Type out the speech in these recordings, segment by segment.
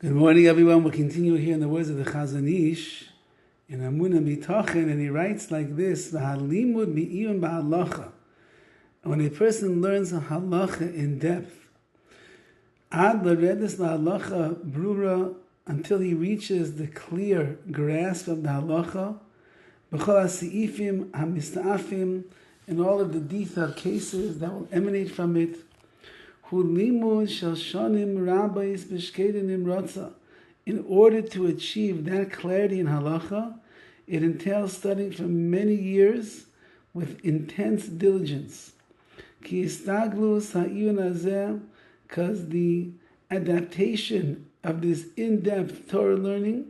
Good morning, everyone. We'll continue here in the words of the Chazon Ish in Emunah Mitachen, and he writes like this: "V'halimud mi'iyun b'halacha." And when a person learns a halacha in depth, ad l'redes la'halacha brura, until he reaches the clear grasp of the halacha, b'chol ha'seifim hamista'afim, in all of the detailed cases that will emanate from it. In order to achieve that clarity in halacha, it entails studying for many years with intense diligence. Because the adaptation of this in-depth Torah learning,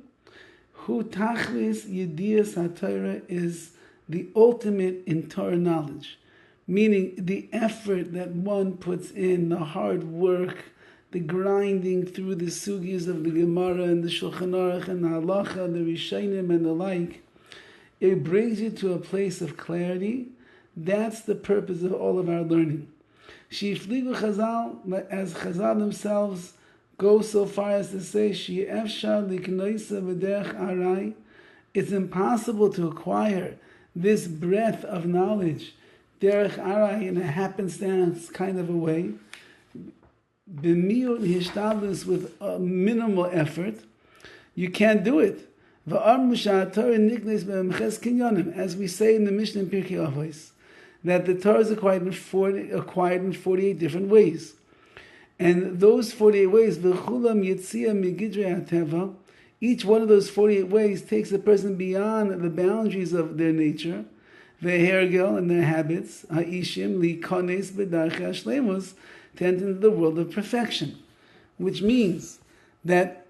is the ultimate in Torah knowledge. Meaning the effort that one puts in, the hard work, the grinding through the sugis of the Gemara and the Shulchan Aruch and the Halacha, the Rishonim and the like, it brings you to a place of clarity. That's the purpose of all of our learning. Shifligu Chazal, as Chazal themselves go so far as to say, She'efshar liknoisa v'derech arai, it's impossible to acquire this breadth of knowledge derech arai, in a happenstance kind of a way, b'miut hishtadlus, with a minimal effort, you can't do it. As we say in the Mishnah in Pirkei Avos, that the Torah is acquired in 48 different ways. And those 48 ways, each one of those 48 ways takes a person beyond the boundaries of their nature, Ve'hergel, and their habits, ha'ishim li'kones b'darchei hashleimus, to enter into the world of perfection, which means that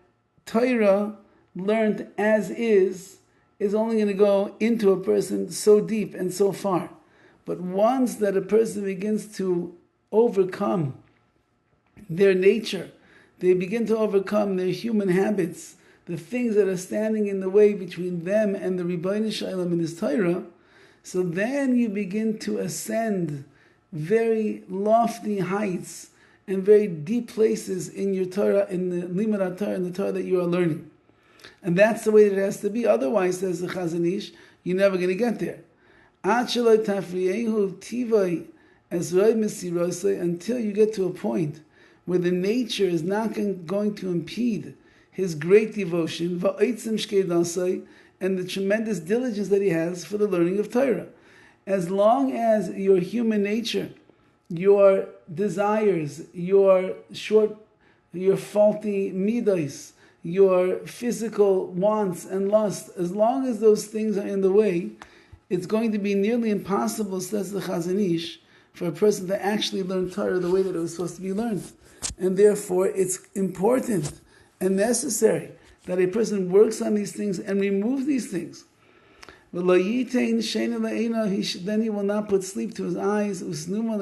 Torah learned as is only going to go into a person so deep and so far. But once that a person begins to overcome their nature, they begin to overcome their human habits, the things that are standing in the way between them and the Ribbono Shel Olam in His Torah, so then you begin to ascend very lofty heights and very deep places in your Torah, in the Limud HaTorah, in the Torah that you are learning. And that's the way that it has to be. Otherwise, says the Chazon Ish, you're never going to get there. Until you get to a point where the nature is not going to impede his great devotion, and the tremendous diligence that he has for the learning of Torah. As long as your human nature, your desires, your faulty midos, your physical wants and lusts, as long as those things are in the way, it's going to be nearly impossible, says the Chazon Ish, for a person to actually learn Torah the way that it was supposed to be learned. And therefore, it's important and necessary that a person works on these things and removes these things. Then he will not put sleep to his eyes, nor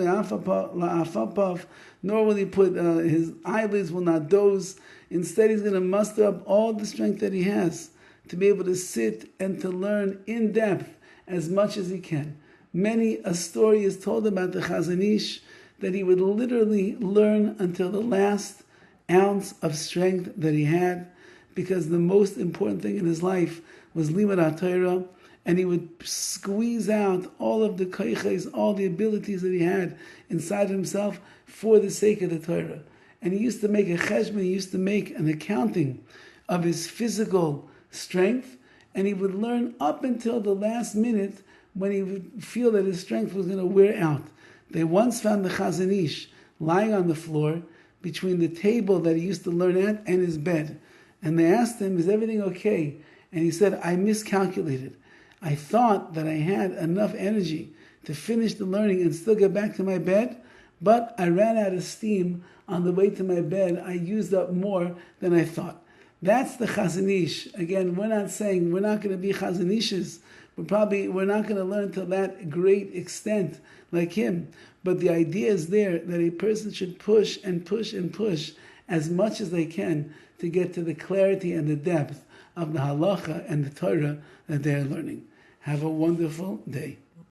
will he put his eyelids will not doze. Instead, he's going to muster up all the strength that he has to be able to sit and to learn in depth as much as he can. Many a story is told about the Chazon Ish that he would literally learn until the last ounce of strength that he had, because the most important thing in his life was Limud HaTorah, and he would squeeze out all of the koiches, all the abilities that he had inside himself for the sake of the Torah. And he used to make a cheshbon, he used to make an accounting of his physical strength, and he would learn up until the last minute when he would feel that his strength was going to wear out. They once found the Chazon Ish lying on the floor between the table that he used to learn at and his bed. And they asked him, is everything okay? And he said, I miscalculated. I thought that I had enough energy to finish the learning and still get back to my bed, but I ran out of steam on the way to my bed. I used up more than I thought. That's the Chazon Ish. Again, we're not saying we're not going to be Chazon Ishes. We're not going to learn to that great extent like him. But the idea is there that a person should push and push and push as much as they can to get to the clarity and the depth of the halacha and the Torah that they are learning. Have a wonderful day.